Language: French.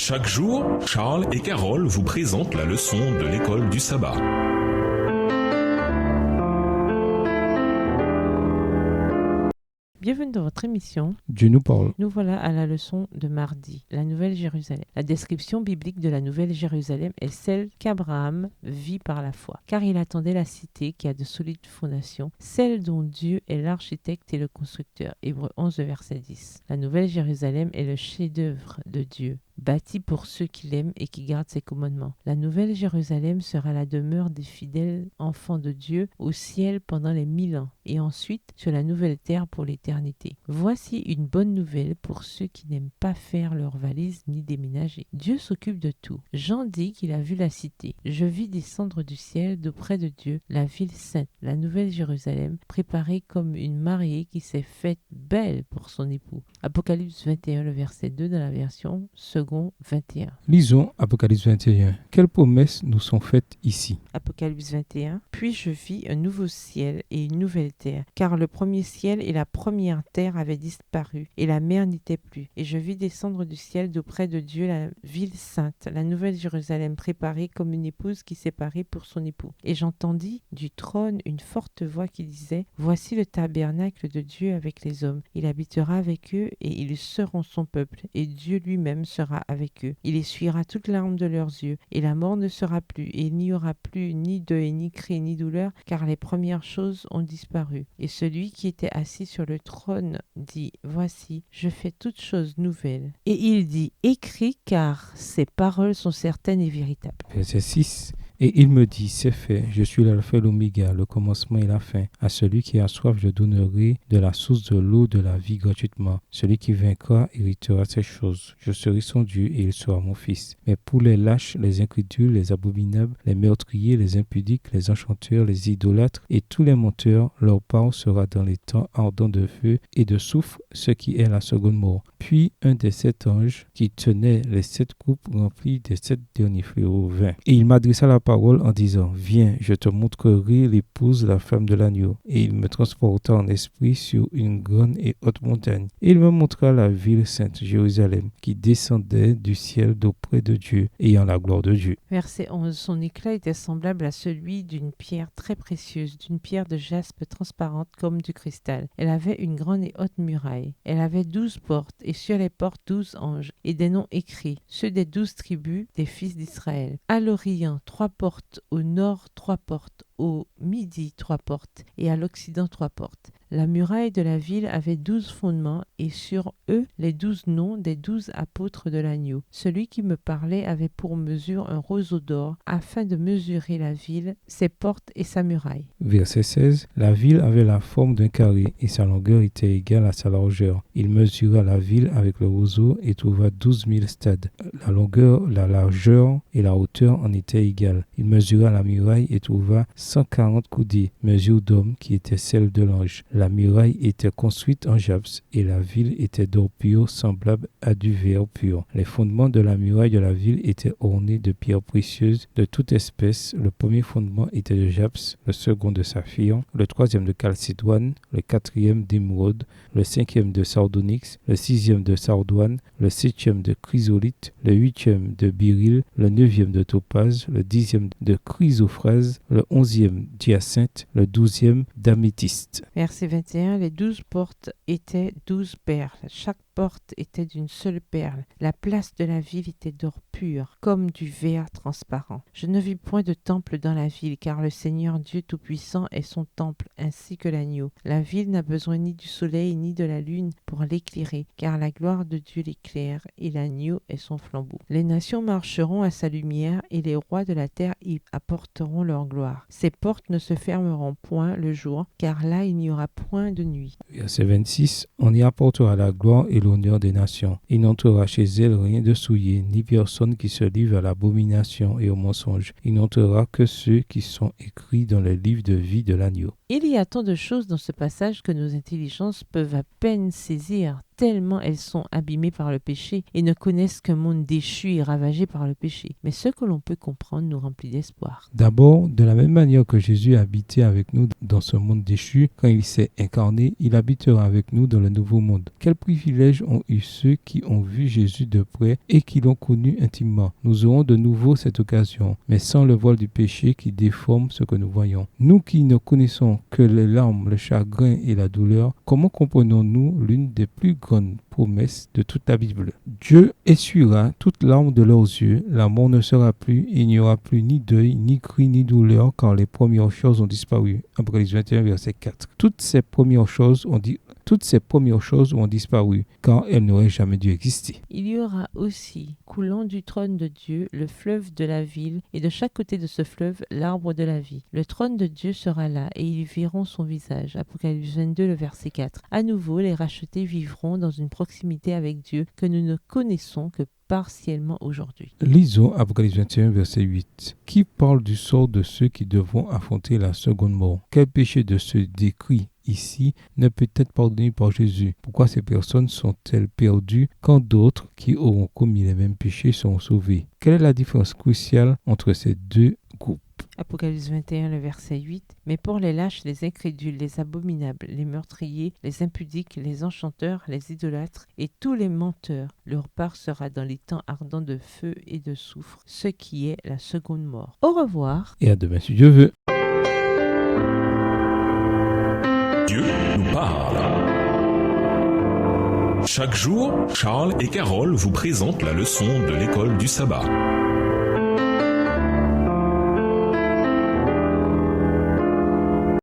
Chaque jour, Charles et Carole vous présentent la leçon de l'école du sabbat. Bienvenue dans votre émission. Dieu nous parle. Nous voilà à la leçon de mardi, la Nouvelle Jérusalem. La description biblique de la Nouvelle Jérusalem est celle qu'Abraham vit par la foi, car il attendait la cité qui a de solides fondations, celle dont Dieu est l'architecte et le constructeur. Hébreux 11, verset 10. La Nouvelle Jérusalem est le chef-d'œuvre de Dieu, bâti pour ceux qui l'aiment et qui gardent ses commandements. La Nouvelle Jérusalem sera la demeure des fidèles enfants de Dieu au ciel pendant les 1000 ans et ensuite sur la nouvelle terre pour l'éternité. Voici une bonne nouvelle pour ceux qui n'aiment pas faire leurs valises ni déménager. Dieu s'occupe de tout. Jean dit qu'il a vu la cité. Je vis descendre du ciel d'auprès de Dieu la ville sainte, la Nouvelle Jérusalem, préparée comme une mariée qui s'est faite belle pour son époux. Apocalypse 21, le verset 2 dans la version second 21. Lisons Apocalypse 21. Quelles promesses nous sont faites ici? Apocalypse 21. Puis je vis un nouveau ciel et une nouvelle terre, car le premier ciel et la première terre avaient disparu, et la mer n'était plus. Et je vis descendre du ciel d'auprès de Dieu la ville sainte, la Nouvelle Jérusalem, préparée comme une épouse qui s'est parée pour son époux. Et j'entendis du trône une forte voix qui disait: Voici le tabernacle de Dieu avec les hommes. Il habitera avec eux, et ils seront son peuple, et Dieu lui-même sera avec eux. Il essuiera toute larme de leurs yeux, et la mort ne sera plus, et il n'y aura plus ni deuil, ni cri, ni douleur, car les premières choses ont disparu. Et celui qui était assis sur le trône dit: Voici, je fais toutes choses nouvelles. Et il dit: Écris, car ces paroles sont certaines et véritables. Verset 6. Et il me dit, c'est fait, je suis l'alpha et l'oméga, le commencement et la fin. À celui qui a soif, je donnerai de la source de l'eau de la vie gratuitement. Celui qui vaincra héritera ces choses. Je serai son Dieu et il sera mon fils. Mais pour les lâches, les incrédules, les abominables, les meurtriers, les impudiques, les enchanteurs, les idolâtres et tous les menteurs, leur part sera dans les temps ardents de feu et de soufre, ce qui est la seconde mort. Puis un des 7 anges qui tenait les 7 coupes remplies des 7 derniers fléaux vint. Et il m'adressa la parole en disant: Viens, je te montrerai l'épouse, la femme de l'agneau. Et il me transporta en esprit sur une grande et haute montagne. Et il me montra la ville sainte, Jérusalem, qui descendait du ciel d'auprès de Dieu, ayant la gloire de Dieu. Verset 11. Son éclat était semblable à celui d'une pierre très précieuse, d'une pierre de jaspe transparente comme du cristal. Elle avait une grande et haute muraille. Elle avait 12 portes, et sur les portes 12 anges, et des noms écrits, ceux des 12 tribus des fils d'Israël. À l'Orient, 3 portes, au nord 3 portes, au midi 3 portes, et à l'occident 3 portes. La muraille de la ville avait 12 fondements, et sur eux les 12 noms des 12 apôtres de l'agneau. Celui qui me parlait avait pour mesure un roseau d'or, afin de mesurer la ville, ses portes et sa muraille. Verset 16. La ville avait la forme d'un carré, et sa longueur était égale à sa largeur. Il mesura la ville avec le roseau, et trouva 12 000 stades. La longueur, la largeur et la hauteur en étaient égales. Il mesura la muraille, et trouva 140 coudées, mesure d'homme, qui était celle de l'ange. La muraille était construite en jaspes, et la ville était d'or pur, semblable à du verre pur. Les fondements de la muraille de la ville étaient ornés de pierres précieuses de toute espèce. Le premier fondement était de jaspes, le second de saphir, le troisième de chalcédoine, le quatrième d'émeraude, le cinquième de sardonyx, le sixième de sardoine, le septième de chrysolite, le huitième de béryl, le neuvième de topaze, le 10e de chrysophrase, le 11e d'hyacinthe, le 12e d'améthyste. Verset 21. Les 12 portes étaient 12 perles. Chaque porte était d'une seule perle. La place de la ville était d'or pur, comme du verre transparent. Je ne vis point de temple dans la ville, car le Seigneur Dieu Tout-Puissant est son temple, ainsi que l'agneau. La ville n'a besoin ni du soleil ni de la lune pour l'éclairer, car la gloire de Dieu l'éclaire, et l'agneau est son flambeau. Les nations marcheront à sa lumière, et les rois de la terre y apporteront leur gloire. Ses portes ne se fermeront point le jour, car là il n'y aura point de nuit. Verset 26. On y apportera la gloire et l'honneur des nations. Il n'entrera chez elle rien de souillé, ni personne qui se livre à l'abomination et au mensonge. Il n'entrera que ceux qui sont écrits dans le livre de vie de l'agneau. Il y a tant de choses dans ce passage que nos intelligences peuvent à peine saisir, tellement elles sont abîmées par le péché et ne connaissent qu'un monde déchu et ravagé par le péché. Mais ce que l'on peut comprendre nous remplit d'espoir. D'abord, de la même manière que Jésus a habité avec nous dans ce monde déchu, quand il s'est incarné, il habitera avec nous dans le nouveau monde. Quels privilèges ont eu ceux qui ont vu Jésus de près et qui l'ont connu intimement. Nous aurons de nouveau cette occasion, mais sans le voile du péché qui déforme ce que nous voyons. Nous qui ne connaissons que les larmes, le chagrin et la douleur, comment comprenons-nous l'une des plus grandes promesses de toute la Bible? Dieu essuiera toute larme de leurs yeux, la mort ne sera plus, et il n'y aura plus ni deuil, ni cri, ni douleur, car les premières choses ont disparu. Apocalypse 21, verset 4. Toutes ces premières choses ont disparu, car elles n'auraient jamais dû exister. Il y aura aussi, coulant du trône de Dieu, le fleuve de la ville, et de chaque côté de ce fleuve, l'arbre de la vie. Le trône de Dieu sera là, et ils verront son visage. Apocalypse 22, le verset 4. À nouveau, les rachetés vivront dans une proximité avec Dieu que nous ne connaissons que partiellement aujourd'hui. Lisons Apocalypse 21, verset 8, qui parle du sort de ceux qui devront affronter la seconde mort. Quel péché de ceux décrits ici ne peut être pardonné par Jésus? Pourquoi ces personnes sont-elles perdues quand d'autres qui auront commis les mêmes péchés seront sauvés? Quelle est la différence cruciale entre ces deux groupes? Apocalypse 21, le verset 8. Mais pour les lâches, les incrédules, les abominables, les meurtriers, les impudiques, les enchanteurs, les idolâtres et tous les menteurs, leur part sera dans les temps ardents de feu et de soufre, ce qui est la seconde mort. Au revoir. Et à demain si Dieu veut. Dieu nous parle. Chaque jour, Charles et Carole vous présentent la leçon de l'école du sabbat.